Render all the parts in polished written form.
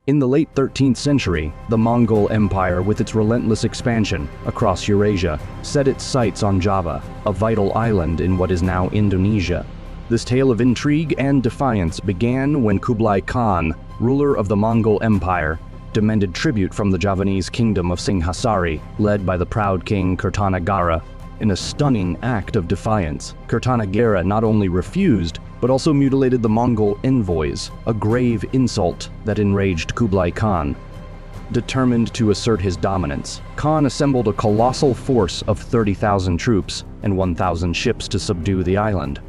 In the late 13th century, the Mongol Empire, with its relentless expansion across Eurasia, set its sights on Java, a vital island in what is now Indonesia. This tale of intrigue and defiance began when Kublai Khan, ruler of the Mongol Empire, demanded tribute from the Javanese kingdom of Singhasari, led by the proud king Kertanagara. In a stunning act of defiance, Kertanagara not only refused, but also mutilated the Mongol envoys, a grave insult that enraged Kublai Khan. Determined to assert his dominance, Khan assembled a colossal force of 30,000 troops and 1,000 ships to subdue the island.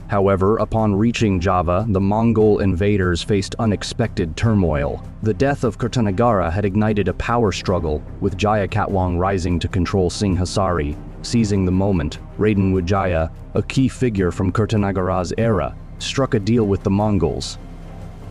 However, upon reaching Java, the Mongol invaders faced unexpected turmoil. The death of Kertanagara had ignited a power struggle, with Jayakatwang rising to control Singhasari. Seizing the moment, Raden Wijaya, a key figure from Kertanagara's era, struck a deal with the Mongols.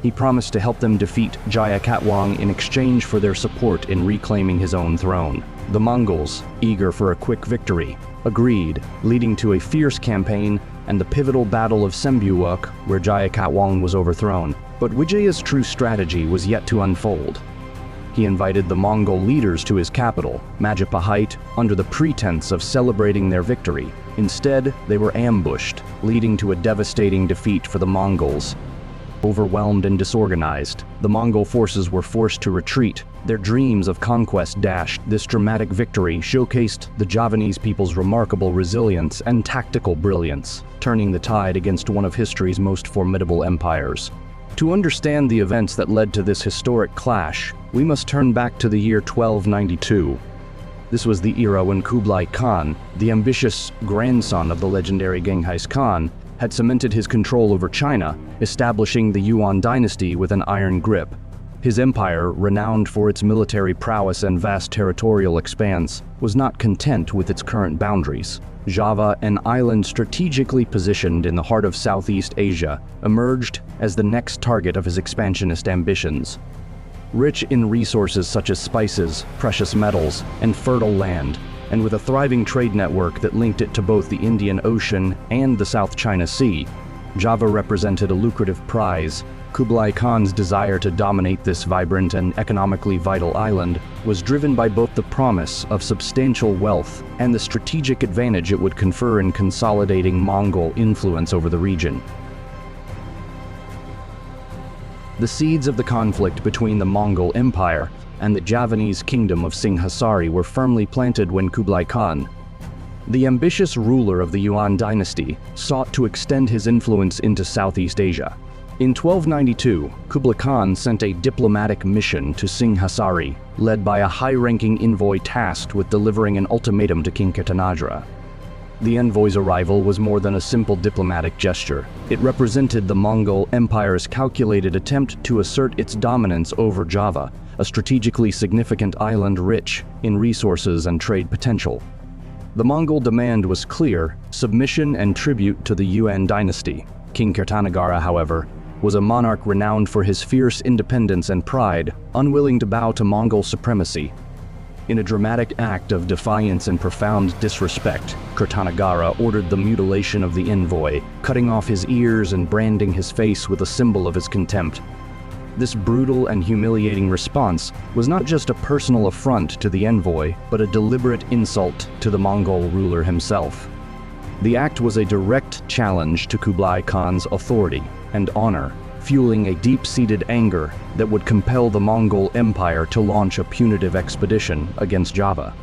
He promised to help them defeat Jayakatwang in exchange for their support in reclaiming his own throne. The Mongols, eager for a quick victory, agreed, leading to a fierce campaign and the pivotal Battle of Sembuwuk, where Jayakatwang was overthrown. But Wijaya's true strategy was yet to unfold. He invited the Mongol leaders to his capital, Majapahit, under the pretense of celebrating their victory. Instead, they were ambushed, leading to a devastating defeat for the Mongols. Overwhelmed and disorganized, the Mongol forces were forced to retreat. Their dreams of conquest dashed. This dramatic victory showcased the Javanese people's remarkable resilience and tactical brilliance, turning the tide against one of history's most formidable empires. To understand the events that led to this historic clash, we must turn back to the year 1292. This was the era when Kublai Khan, the ambitious grandson of the legendary Genghis Khan, had cemented his control over China, establishing the Yuan dynasty with an iron grip. His empire, renowned for its military prowess and vast territorial expanse, was not content with its current boundaries. Java, an island strategically positioned in the heart of Southeast Asia, emerged as the next target of his expansionist ambitions. Rich in resources such as spices, precious metals, and fertile land, and with a thriving trade network that linked it to both the Indian Ocean and the South China Sea, Java represented a lucrative prize. Kublai Khan's desire to dominate this vibrant and economically vital island was driven by both the promise of substantial wealth and the strategic advantage it would confer in consolidating Mongol influence over the region. The seeds of the conflict between the Mongol Empire and the Javanese kingdom of Singhasari were firmly planted when Kublai Khan, the ambitious ruler of the Yuan dynasty, sought to extend his influence into Southeast Asia. In 1292, Kublai Khan sent a diplomatic mission to Singhasari, led by a high-ranking envoy tasked with delivering an ultimatum to King Kertanagara. The envoy's arrival was more than a simple diplomatic gesture. It represented the Mongol Empire's calculated attempt to assert its dominance over Java, a strategically significant island rich in resources and trade potential. The Mongol demand was clear: submission and tribute to the Yuan dynasty. King Kertanagara, however, was a monarch renowned for his fierce independence and pride, unwilling to bow to Mongol supremacy. In a dramatic act of defiance and profound disrespect, Kertanagara ordered the mutilation of the envoy, cutting off his ears and branding his face with a symbol of his contempt. This brutal and humiliating response was not just a personal affront to the envoy, but a deliberate insult to the Mongol ruler himself. The act was a direct challenge to Kublai Khan's authority and honor, fueling a deep-seated anger that would compel the Mongol Empire to launch a punitive expedition against Java.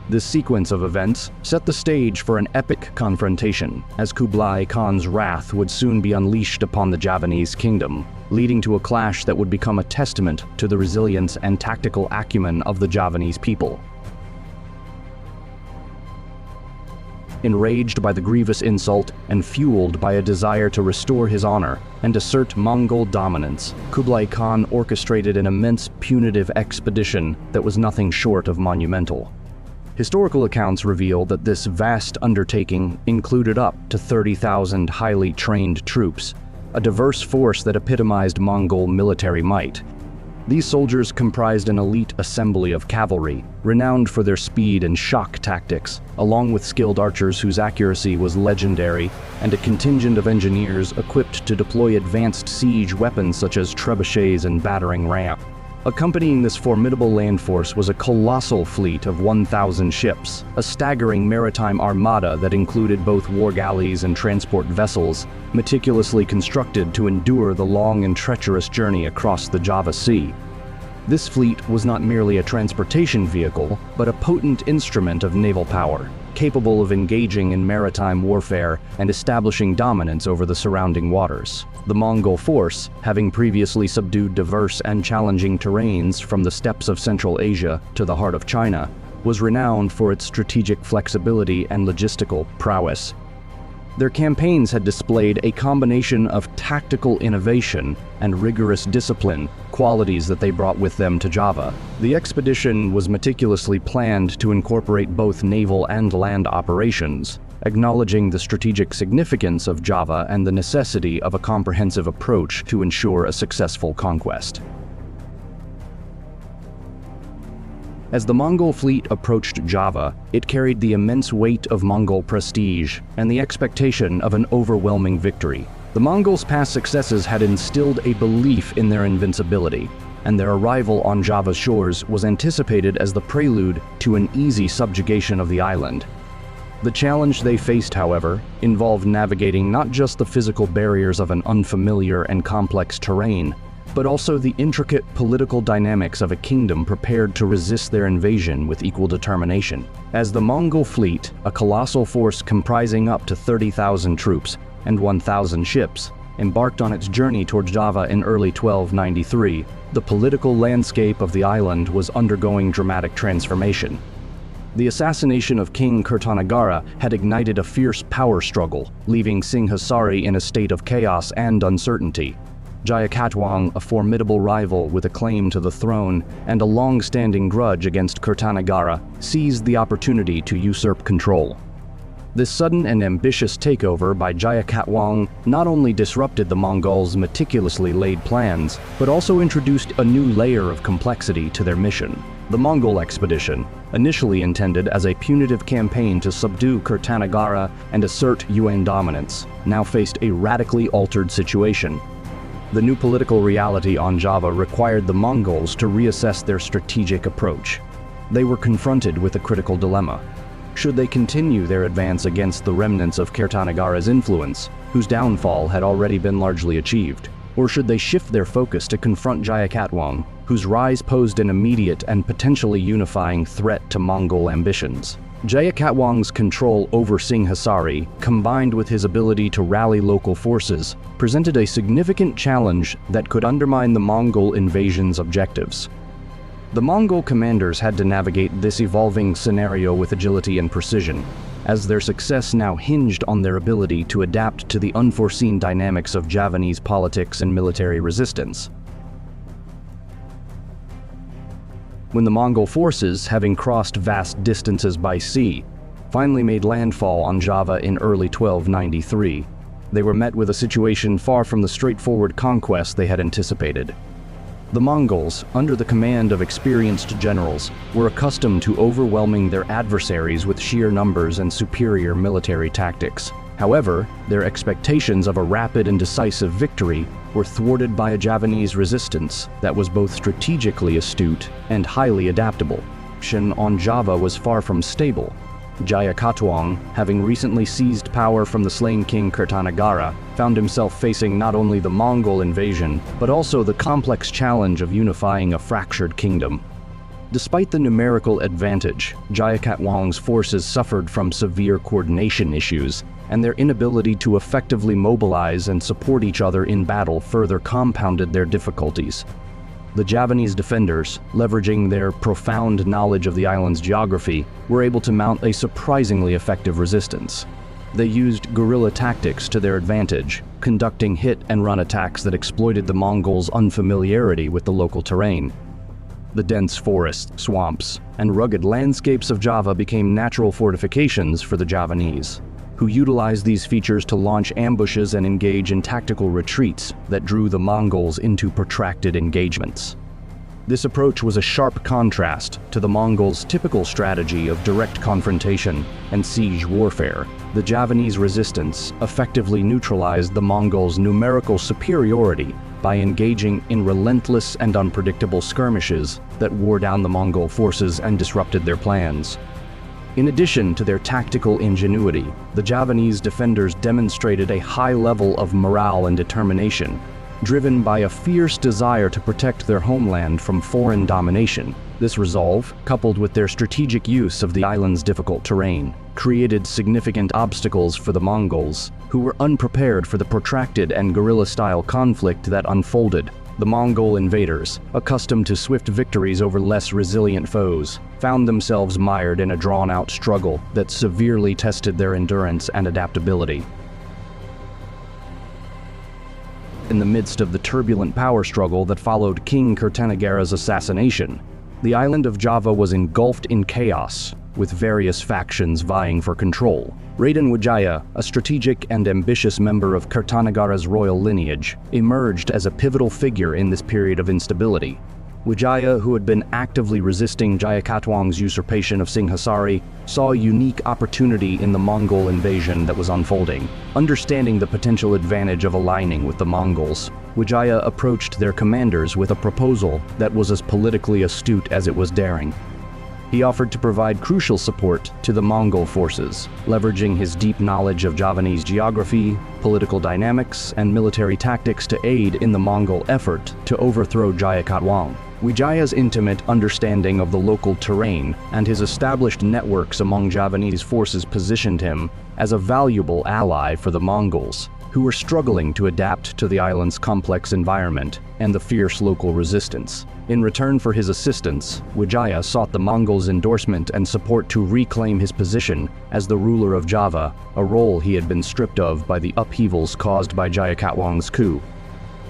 This sequence of events set the stage for an epic confrontation, as Kublai Khan's wrath would soon be unleashed upon the Javanese kingdom, leading to a clash that would become a testament to the resilience and tactical acumen of the Javanese people. Enraged by the grievous insult and fueled by a desire to restore his honor and assert Mongol dominance, Kublai Khan orchestrated an immense punitive expedition that was nothing short of monumental. Historical accounts reveal that this vast undertaking included up to 30,000 highly trained troops, a diverse force that epitomized Mongol military might. These soldiers comprised an elite assembly of cavalry, renowned for their speed and shock tactics, along with skilled archers whose accuracy was legendary, and a contingent of engineers equipped to deploy advanced siege weapons such as trebuchets and battering rams. Accompanying this formidable land force was a colossal fleet of 1,000 ships, a staggering maritime armada that included both war galleys and transport vessels, meticulously constructed to endure the long and treacherous journey across the Java Sea. This fleet was not merely a transportation vehicle, but a potent instrument of naval power, capable of engaging in maritime warfare and establishing dominance over the surrounding waters. The Mongol force, having previously subdued diverse and challenging terrains from the steppes of Central Asia to the heart of China, was renowned for its strategic flexibility and logistical prowess. Their campaigns had displayed a combination of tactical innovation and rigorous discipline, qualities that they brought with them to Java. The expedition was meticulously planned to incorporate both naval and land operations, acknowledging the strategic significance of Java and the necessity of a comprehensive approach to ensure a successful conquest. As the Mongol fleet approached Java, it carried the immense weight of Mongol prestige and the expectation of an overwhelming victory. The Mongols' past successes had instilled a belief in their invincibility, and their arrival on Java's shores was anticipated as the prelude to an easy subjugation of the island. The challenge they faced, however, involved navigating not just the physical barriers of an unfamiliar and complex terrain, but also the intricate political dynamics of a kingdom prepared to resist their invasion with equal determination. As the Mongol fleet, a colossal force comprising up to 30,000 troops and 1,000 ships, embarked on its journey towards Java in early 1293, the political landscape of the island was undergoing dramatic transformation. The assassination of King Kertanagara had ignited a fierce power struggle, leaving Singhasari in a state of chaos and uncertainty. Jayakatwang, a formidable rival with a claim to the throne and a long-standing grudge against Kertanagara, seized the opportunity to usurp control. This sudden and ambitious takeover by Jayakatwang not only disrupted the Mongols' meticulously laid plans, but also introduced a new layer of complexity to their mission. The Mongol expedition, initially intended as a punitive campaign to subdue Kertanagara and assert Yuan dominance, now faced a radically altered situation. The new political reality on Java required the Mongols to reassess their strategic approach. They were confronted with a critical dilemma. Should they continue their advance against the remnants of Kertanagara's influence, whose downfall had already been largely achieved? Or should they shift their focus to confront Jayakatwang, whose rise posed an immediate and potentially unifying threat to Mongol ambitions? Jayakatwang's control over Singhasari, combined with his ability to rally local forces, presented a significant challenge that could undermine the Mongol invasion's objectives. The Mongol commanders had to navigate this evolving scenario with agility and precision, as their success now hinged on their ability to adapt to the unforeseen dynamics of Javanese politics and military resistance. When the Mongol forces, having crossed vast distances by sea, finally made landfall on Java in early 1293, they were met with a situation far from the straightforward conquest they had anticipated. The Mongols, under the command of experienced generals, were accustomed to overwhelming their adversaries with sheer numbers and superior military tactics. However, their expectations of a rapid and decisive victory were thwarted by a Javanese resistance that was both strategically astute and highly adaptable. Action on Java was far from stable. Jayakatwang, having recently seized power from the slain king Kertanagara, found himself facing not only the Mongol invasion, but also the complex challenge of unifying a fractured kingdom. Despite the numerical advantage, Jayakatwang's forces suffered from severe coordination issues, and their inability to effectively mobilize and support each other in battle further compounded their difficulties. The Javanese defenders, leveraging their profound knowledge of the island's geography, were able to mount a surprisingly effective resistance. They used guerrilla tactics to their advantage, conducting hit-and-run attacks that exploited the Mongols' unfamiliarity with the local terrain. The dense forests, swamps, and rugged landscapes of Java became natural fortifications for the Javanese, who utilized these features to launch ambushes and engage in tactical retreats that drew the Mongols into protracted engagements. This approach was a sharp contrast to the Mongols' typical strategy of direct confrontation and siege warfare. The Javanese resistance effectively neutralized the Mongols' numerical superiority by engaging in relentless and unpredictable skirmishes that wore down the Mongol forces and disrupted their plans. In addition to their tactical ingenuity, the Javanese defenders demonstrated a high level of morale and determination, driven by a fierce desire to protect their homeland from foreign domination. This resolve, coupled with their strategic use of the island's difficult terrain, created significant obstacles for the Mongols, who were unprepared for the protracted and guerrilla-style conflict that unfolded. The Mongol invaders, accustomed to swift victories over less resilient foes, found themselves mired in a drawn-out struggle that severely tested their endurance and adaptability. In the midst of the turbulent power struggle that followed King Kertanagara's assassination, the island of Java was engulfed in chaos, with various factions vying for control. Raden Wijaya, a strategic and ambitious member of Kertanagara's royal lineage, emerged as a pivotal figure in this period of instability. Wijaya, who had been actively resisting Jayakatwang's usurpation of Singhasari, saw a unique opportunity in the Mongol invasion that was unfolding. Understanding the potential advantage of aligning with the Mongols, Wijaya approached their commanders with a proposal that was as politically astute as it was daring. He offered to provide crucial support to the Mongol forces, leveraging his deep knowledge of Javanese geography, political dynamics, and military tactics to aid in the Mongol effort to overthrow Jayakatwang. Wijaya's intimate understanding of the local terrain and his established networks among Javanese forces positioned him as a valuable ally for the Mongols, who were struggling to adapt to the island's complex environment and the fierce local resistance. In return for his assistance, Wijaya sought the Mongols' endorsement and support to reclaim his position as the ruler of Java, a role he had been stripped of by the upheavals caused by Jayakatwang's coup.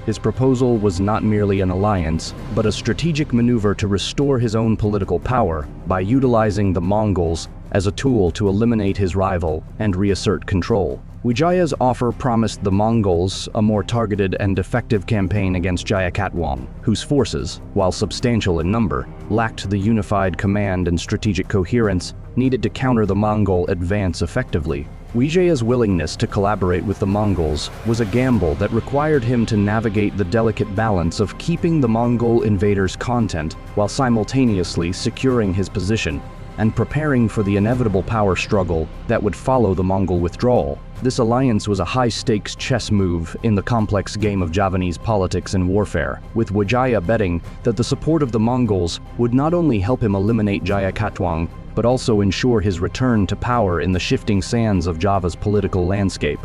His proposal was not merely an alliance, but a strategic maneuver to restore his own political power by utilizing the Mongols as a tool to eliminate his rival and reassert control. Wijaya's offer promised the Mongols a more targeted and effective campaign against Jayakatwang, whose forces, while substantial in number, lacked the unified command and strategic coherence needed to counter the Mongol advance effectively. Wijaya's willingness to collaborate with the Mongols was a gamble that required him to navigate the delicate balance of keeping the Mongol invaders content while simultaneously securing his position and preparing for the inevitable power struggle that would follow the Mongol withdrawal. This alliance was a high-stakes chess move in the complex game of Javanese politics and warfare, with Wijaya betting that the support of the Mongols would not only help him eliminate Jayakatwang, but also ensure his return to power in the shifting sands of Java's political landscape.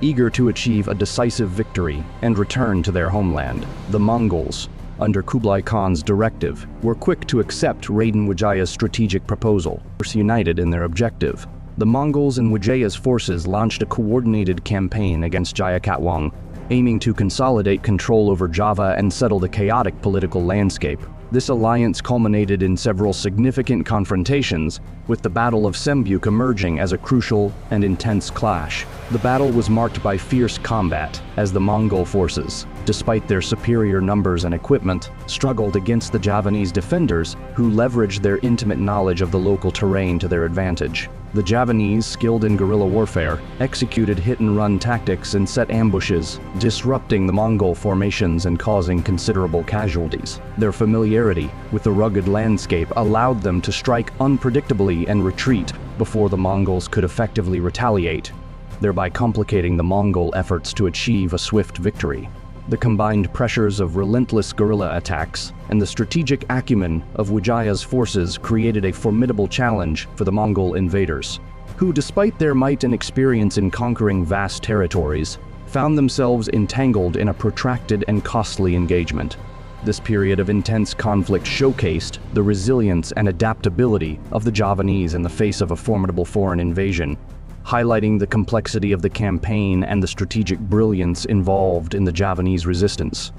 Eager to achieve a decisive victory and return to their homeland, the Mongols, under Kublai Khan's directive, were quick to accept Raden Wijaya's strategic proposal. United in their objective, the Mongols and Wijaya's forces launched a coordinated campaign against Jayakatwang, aiming to consolidate control over Java and settle the chaotic political landscape. This alliance culminated in several significant confrontations, with the Battle of Sembuwuk emerging as a crucial and intense clash. The battle was marked by fierce combat, as the Mongol forces, despite their superior numbers and equipment, struggled against the Javanese defenders, who leveraged their intimate knowledge of the local terrain to their advantage. The Javanese, skilled in guerrilla warfare, executed hit-and-run tactics and set ambushes, disrupting the Mongol formations and causing considerable casualties. Their familiarity with the rugged landscape allowed them to strike unpredictably and retreat before the Mongols could effectively retaliate, thereby complicating the Mongol efforts to achieve a swift victory. The combined pressures of relentless guerrilla attacks and the strategic acumen of Wijaya's forces created a formidable challenge for the Mongol invaders, who, despite their might and experience in conquering vast territories, found themselves entangled in a protracted and costly engagement. This period of intense conflict showcased the resilience and adaptability of the Javanese in the face of a formidable foreign invasion, highlighting the complexity of the campaign and the strategic brilliance involved in the Javanese resistance.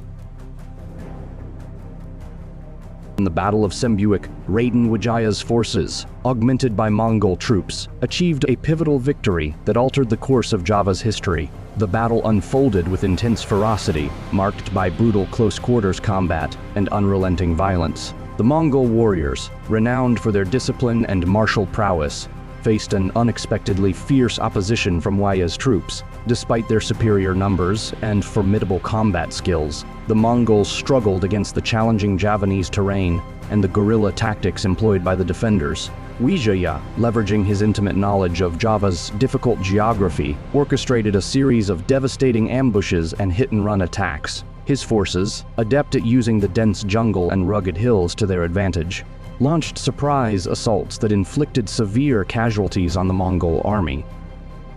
In the Battle of Sembuwuk, Raden Wijaya's forces, augmented by Mongol troops, achieved a pivotal victory that altered the course of Java's history. The battle unfolded with intense ferocity, marked by brutal close-quarters combat and unrelenting violence. The Mongol warriors, renowned for their discipline and martial prowess, faced an unexpectedly fierce opposition from Wijaya's troops. Despite their superior numbers and formidable combat skills, the Mongols struggled against the challenging Javanese terrain and the guerrilla tactics employed by the defenders. Wijaya, leveraging his intimate knowledge of Java's difficult geography, orchestrated a series of devastating ambushes and hit-and-run attacks. His forces, adept at using the dense jungle and rugged hills to their advantage, launched surprise assaults that inflicted severe casualties on the Mongol army.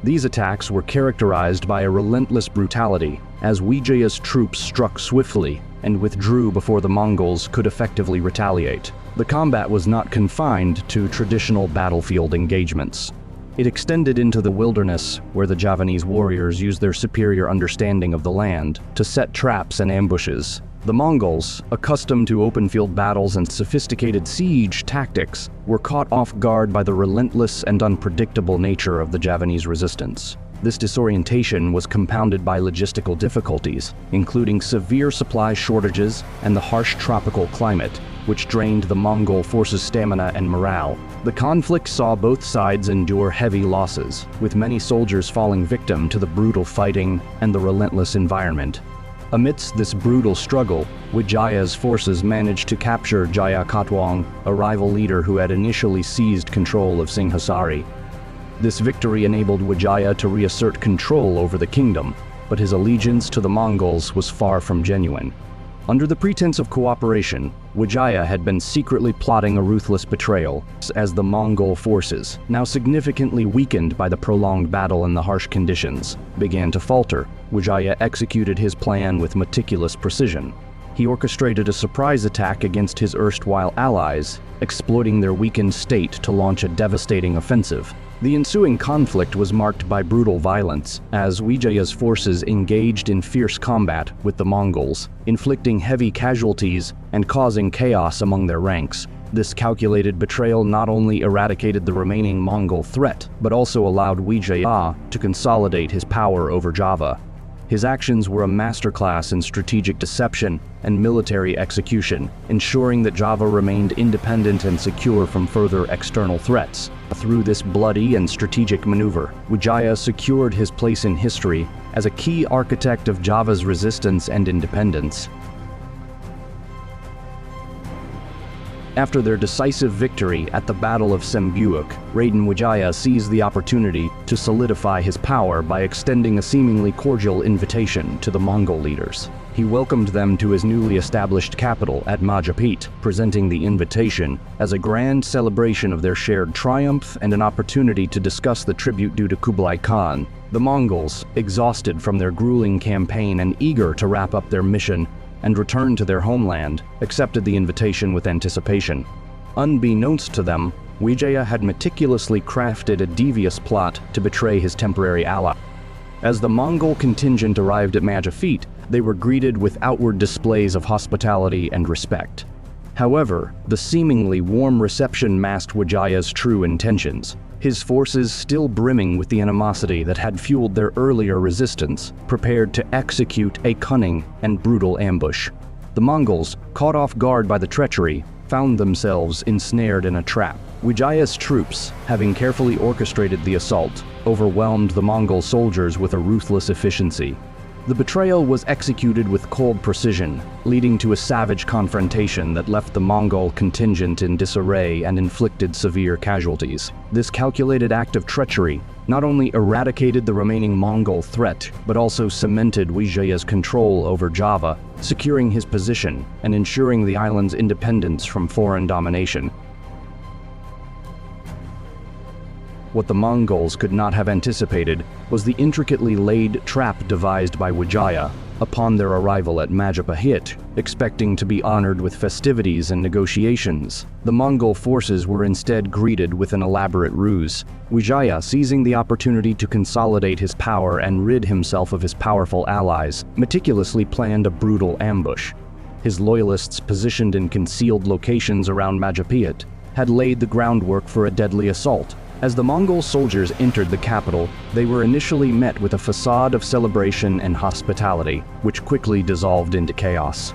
These attacks were characterized by a relentless brutality, as Wijaya's troops struck swiftly and withdrew before the Mongols could effectively retaliate. The combat was not confined to traditional battlefield engagements. It extended into the wilderness, where the Javanese warriors used their superior understanding of the land to set traps and ambushes. The Mongols, accustomed to open-field battles and sophisticated siege tactics, were caught off guard by the relentless and unpredictable nature of the Javanese resistance. This disorientation was compounded by logistical difficulties, including severe supply shortages and the harsh tropical climate, which drained the Mongol forces' stamina and morale. The conflict saw both sides endure heavy losses, with many soldiers falling victim to the brutal fighting and the relentless environment. Amidst this brutal struggle, Wijaya's forces managed to capture Jaya Khatwang, a rival leader who had initially seized control of Singhasari. This victory enabled Wijaya to reassert control over the kingdom, but his allegiance to the Mongols was far from genuine. Under the pretense of cooperation, Wijaya had been secretly plotting a ruthless betrayal, as the Mongol forces, now significantly weakened by the prolonged battle and the harsh conditions, began to falter. Wijaya executed his plan with meticulous precision. He orchestrated a surprise attack against his erstwhile allies, exploiting their weakened state to launch a devastating offensive. The ensuing conflict was marked by brutal violence, as Wijaya's forces engaged in fierce combat with the Mongols, inflicting heavy casualties and causing chaos among their ranks. This calculated betrayal not only eradicated the remaining Mongol threat, but also allowed Wijaya to consolidate his power over Java. His actions were a masterclass in strategic deception and military execution, ensuring that Java remained independent and secure from further external threats. Through this bloody and strategic maneuver, Wijaya secured his place in history as a key architect of Java's resistance and independence. After their decisive victory at the Battle of Sembuwuk, Raden Wijaya seized the opportunity to solidify his power by extending a seemingly cordial invitation to the Mongol leaders. He welcomed them to his newly established capital at Majapahit, presenting the invitation as a grand celebration of their shared triumph and an opportunity to discuss the tribute due to Kublai Khan. The Mongols, exhausted from their grueling campaign and eager to wrap up their mission and return to their homeland, accepted the invitation with anticipation. Unbeknownst to them, Wijaya had meticulously crafted a devious plot to betray his temporary ally. As the Mongol contingent arrived at Majapahit, they were greeted with outward displays of hospitality and respect. However, the seemingly warm reception masked Wijaya's true intentions. His forces, still brimming with the animosity that had fueled their earlier resistance, prepared to execute a cunning and brutal ambush. The Mongols, caught off guard by the treachery, found themselves ensnared in a trap. Wijaya's troops, having carefully orchestrated the assault, overwhelmed the Mongol soldiers with a ruthless efficiency. The betrayal was executed with cold precision, leading to a savage confrontation that left the Mongol contingent in disarray and inflicted severe casualties. This calculated act of treachery not only eradicated the remaining Mongol threat, but also cemented Wijaya's control over Java, securing his position and ensuring the island's independence from foreign domination. What the Mongols could not have anticipated was the intricately laid trap devised by Wijaya upon their arrival at Majapahit, expecting to be honored with festivities and negotiations. The Mongol forces were instead greeted with an elaborate ruse. Wijaya, seizing the opportunity to consolidate his power and rid himself of his powerful allies, meticulously planned a brutal ambush. His loyalists, positioned in concealed locations around Majapahit, had laid the groundwork for a deadly assault. As the Mongol soldiers entered the capital, they were initially met with a facade of celebration and hospitality, which quickly dissolved into chaos.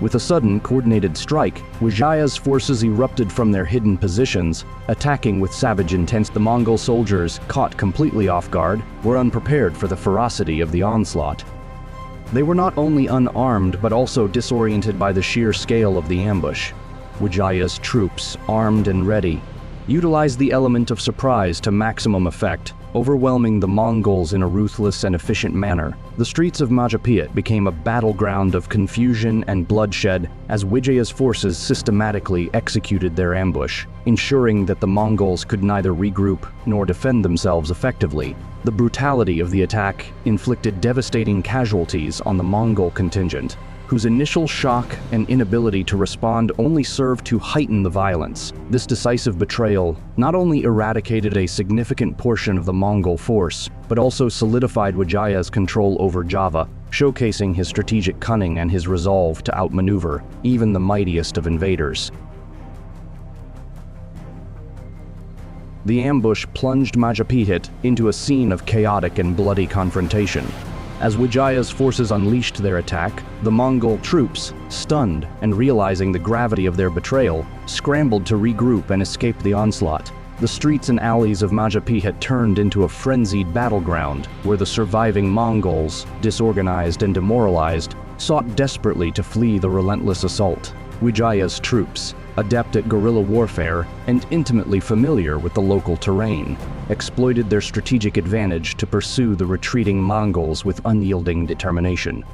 With a sudden, coordinated strike, Wijaya's forces erupted from their hidden positions, attacking with savage intent. The Mongol soldiers, caught completely off guard, were unprepared for the ferocity of the onslaught. They were not only unarmed but also disoriented by the sheer scale of the ambush. Wijaya's troops, armed and ready, utilized the element of surprise to maximum effect, overwhelming the Mongols in a ruthless and efficient manner. The streets of Majapahit became a battleground of confusion and bloodshed as Wijaya's forces systematically executed their ambush, ensuring that the Mongols could neither regroup nor defend themselves effectively. The brutality of the attack inflicted devastating casualties on the Mongol contingent, whose initial shock and inability to respond only served to heighten the violence. This decisive betrayal not only eradicated a significant portion of the Mongol force, but also solidified Wijaya's control over Java, showcasing his strategic cunning and his resolve to outmaneuver even the mightiest of invaders. The ambush plunged Majapahit into a scene of chaotic and bloody confrontation. As Wijaya's forces unleashed their attack, the Mongol troops, stunned and realizing the gravity of their betrayal, scrambled to regroup and escape the onslaught. The streets and alleys of Majapahit turned into a frenzied battleground, where the surviving Mongols, disorganized and demoralized, sought desperately to flee the relentless assault. Wijaya's troops, adept at guerrilla warfare and intimately familiar with the local terrain, exploited their strategic advantage to pursue the retreating Mongols with unyielding determination.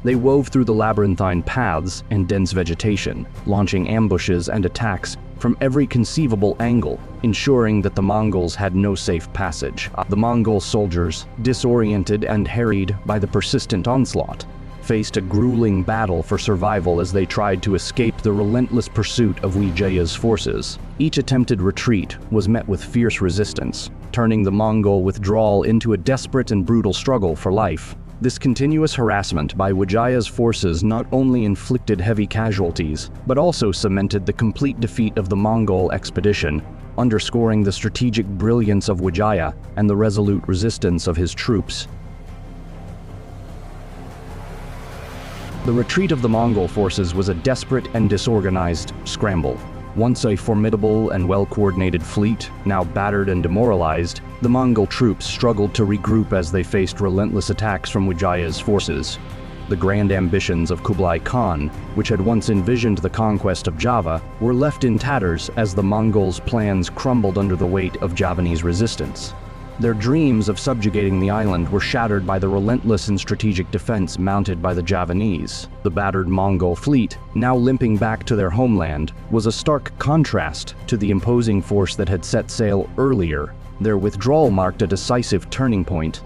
They wove through the labyrinthine paths and dense vegetation, launching ambushes and attacks from every conceivable angle, ensuring that the Mongols had no safe passage. The Mongol soldiers, disoriented and harried by the persistent onslaught, faced a grueling battle for survival as they tried to escape the relentless pursuit of Wijaya's forces. Each attempted retreat was met with fierce resistance, turning the Mongol withdrawal into a desperate and brutal struggle for life. This continuous harassment by Wijaya's forces not only inflicted heavy casualties, but also cemented the complete defeat of the Mongol expedition, underscoring the strategic brilliance of Wijaya and the resolute resistance of his troops. The retreat of the Mongol forces was a desperate and disorganized scramble. Once a formidable and well-coordinated fleet, now battered and demoralized, the Mongol troops struggled to regroup as they faced relentless attacks from Wijaya's forces. The grand ambitions of Kublai Khan, which had once envisioned the conquest of Java, were left in tatters as the Mongols' plans crumbled under the weight of Javanese resistance. Their dreams of subjugating the island were shattered by the relentless and strategic defense mounted by the Javanese. The battered Mongol fleet, now limping back to their homeland, was a stark contrast to the imposing force that had set sail earlier. Their withdrawal marked a decisive turning point,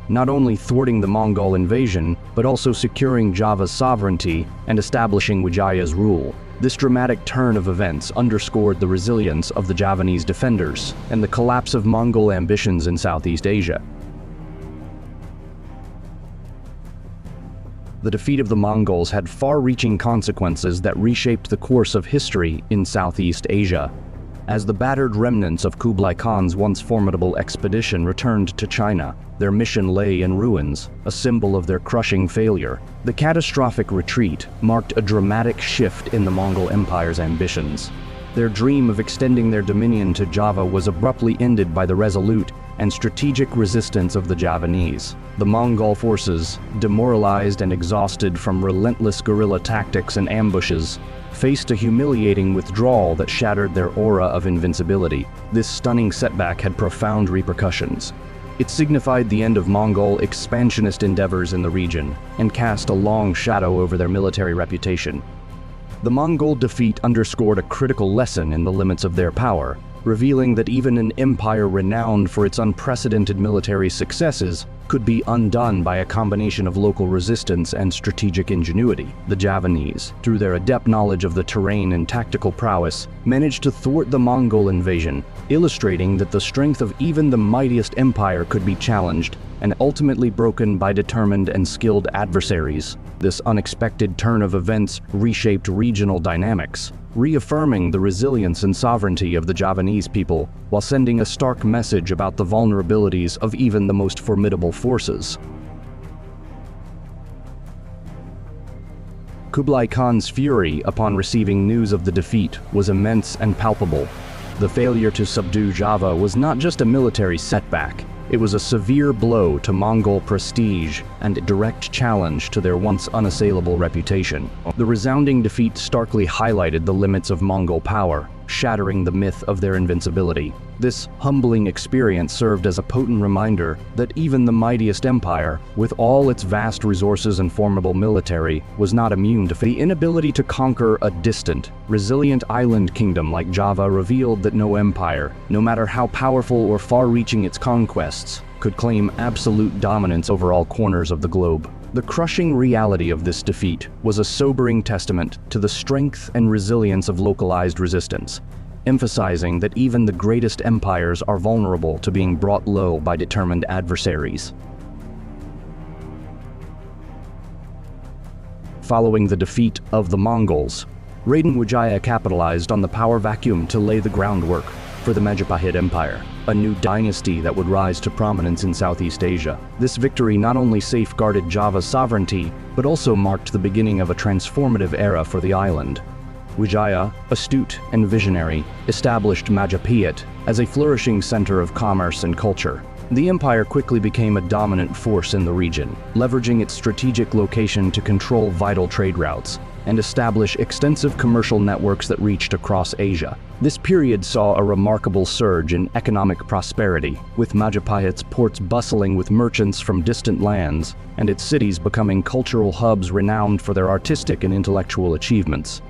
not only thwarting the Mongol invasion, but also securing Java's sovereignty and establishing Wijaya's rule. This dramatic turn of events underscored the resilience of the Javanese defenders and the collapse of Mongol ambitions in Southeast Asia. The defeat of the Mongols had far-reaching consequences that reshaped the course of history in Southeast Asia. As the battered remnants of Kublai Khan's once formidable expedition returned to China, their mission lay in ruins, a symbol of their crushing failure. The catastrophic retreat marked a dramatic shift in the Mongol Empire's ambitions. Their dream of extending their dominion to Java was abruptly ended by the resolute and strategic resistance of the Javanese. The Mongol forces, demoralized and exhausted from relentless guerrilla tactics and ambushes, faced a humiliating withdrawal that shattered their aura of invincibility. This stunning setback had profound repercussions. It signified the end of Mongol expansionist endeavors in the region and cast a long shadow over their military reputation. The Mongol defeat underscored a critical lesson in the limits of their power, revealing that even an empire renowned for its unprecedented military successes could be undone by a combination of local resistance and strategic ingenuity. The Javanese, through their adept knowledge of the terrain and tactical prowess, managed to thwart the Mongol invasion, illustrating that the strength of even the mightiest empire could be challenged and ultimately broken by determined and skilled adversaries. This unexpected turn of events reshaped regional dynamics, reaffirming the resilience and sovereignty of the Javanese people while sending a stark message about the vulnerabilities of even the most formidable forces. Kublai Khan's fury upon receiving news of the defeat was immense and palpable. The failure to subdue Java was not just a military setback, it was a severe blow to Mongol prestige and a direct challenge to their once unassailable reputation. The resounding defeat starkly highlighted the limits of Mongol power, shattering the myth of their invincibility. This humbling experience served as a potent reminder that even the mightiest empire, with all its vast resources and formidable military, was not immune to the inability to conquer a distant, resilient island kingdom like Java revealed that no empire, no matter how powerful or far-reaching its conquests, could claim absolute dominance over all corners of the globe. The crushing reality of this defeat was a sobering testament to the strength and resilience of localized resistance, emphasizing that even the greatest empires are vulnerable to being brought low by determined adversaries. Following the defeat of the Mongols, Raden Wijaya capitalized on the power vacuum to lay the groundwork for the Majapahit Empire, a new dynasty that would rise to prominence in Southeast Asia. This victory not only safeguarded Java's sovereignty, but also marked the beginning of a transformative era for the island. Wijaya, astute and visionary, established Majapahit as a flourishing center of commerce and culture. The empire quickly became a dominant force in the region, leveraging its strategic location to control vital trade routes and establish extensive commercial networks that reached across Asia. This period saw a remarkable surge in economic prosperity, with Majapahit's ports bustling with merchants from distant lands, and its cities becoming cultural hubs renowned for their artistic and intellectual achievements.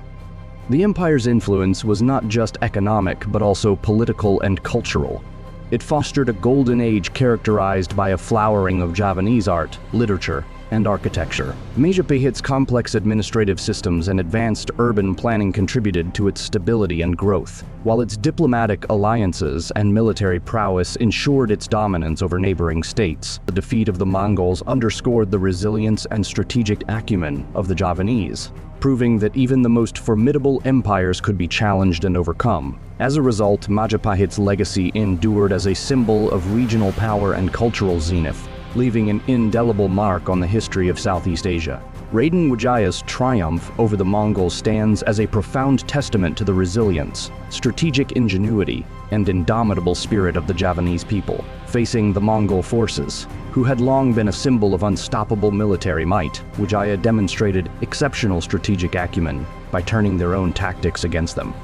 The empire's influence was not just economic, but also political and cultural. It fostered a golden age characterized by a flowering of Javanese art, literature, and architecture. Majapahit's complex administrative systems and advanced urban planning contributed to its stability and growth, while its diplomatic alliances and military prowess ensured its dominance over neighboring states. The defeat of the Mongols underscored the resilience and strategic acumen of the Javanese, proving that even the most formidable empires could be challenged and overcome. As a result, Majapahit's legacy endured as a symbol of regional power and cultural zenith, leaving an indelible mark on the history of Southeast Asia. Raden Wijaya's triumph over the Mongols stands as a profound testament to the resilience, strategic ingenuity, and indomitable spirit of the Javanese people. Facing the Mongol forces, who had long been a symbol of unstoppable military might, Wijaya demonstrated exceptional strategic acumen by turning their own tactics against them.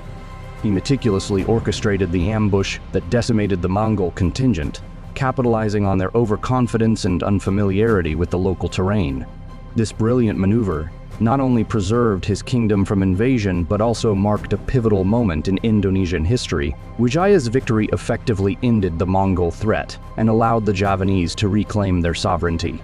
He meticulously orchestrated the ambush that decimated the Mongol contingent, capitalizing on their overconfidence and unfamiliarity with the local terrain. This brilliant maneuver not only preserved his kingdom from invasion, but also marked a pivotal moment in Indonesian history. Wijaya's victory effectively ended the Mongol threat and allowed the Javanese to reclaim their sovereignty.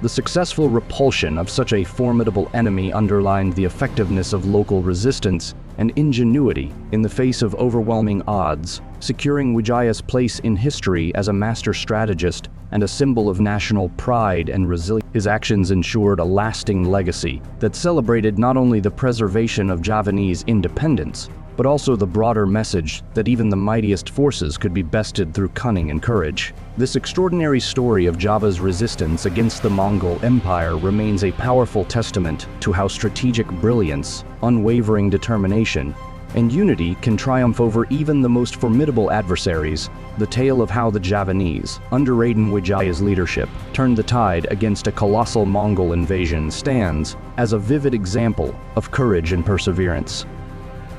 The successful repulsion of such a formidable enemy underlined the effectiveness of local resistance and ingenuity in the face of overwhelming odds, securing Wijaya's place in history as a master strategist and a symbol of national pride and resilience. His actions ensured a lasting legacy that celebrated not only the preservation of Javanese independence, but also the broader message that even the mightiest forces could be bested through cunning and courage. This extraordinary story of Java's resistance against the Mongol Empire remains a powerful testament to how strategic brilliance, unwavering determination, and unity can triumph over even the most formidable adversaries. The tale of how the Javanese, under Raden Wijaya's leadership, turned the tide against a colossal Mongol invasion stands as a vivid example of courage and perseverance.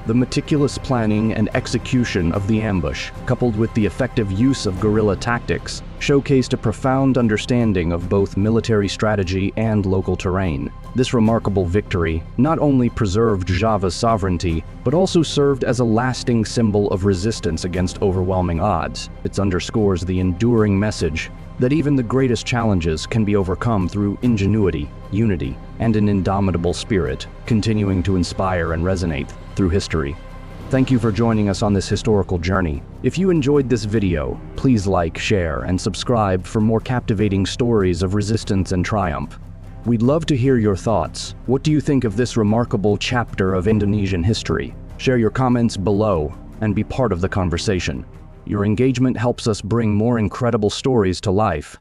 The meticulous planning and execution of the ambush, coupled with the effective use of guerrilla tactics, showcased a profound understanding of both military strategy and local terrain. This remarkable victory not only preserved Java's sovereignty, but also served as a lasting symbol of resistance against overwhelming odds. It underscores the enduring message that even the greatest challenges can be overcome through ingenuity, unity, and an indomitable spirit, continuing to inspire and resonate through history. Thank you for joining us on this historical journey. If you enjoyed this video, please like, share, and subscribe for more captivating stories of resistance and triumph. We'd love to hear your thoughts. What do you think of this remarkable chapter of Indonesian history? Share your comments below and be part of the conversation. Your engagement helps us bring more incredible stories to life.